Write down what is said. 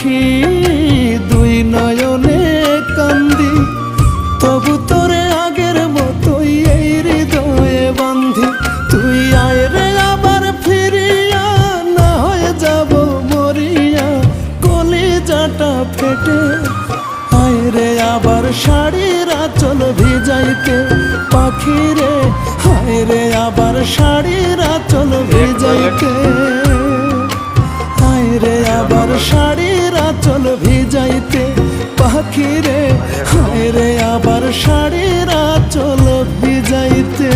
পাখি দুই নয়নে কান্দি, তবু তোরে আগের মতোই এই হৃদয়ে বান্ধি। তুই আয় রে আবার ফিরিয়া, না হয়ে যাব মরিয়া কলিজাটা ফেটে। আয় রে আবার শাড়ির আঁচল ভিজাইতে পাখি রে, আয় রে আবার শাড়ির আঁচল ভিজাইতে। আয় রে আবার শাড়ির আঁচল ভিজাইতে পাখি রে, আয় রে আবার শাড়ির আঁচল ভিজাইতে।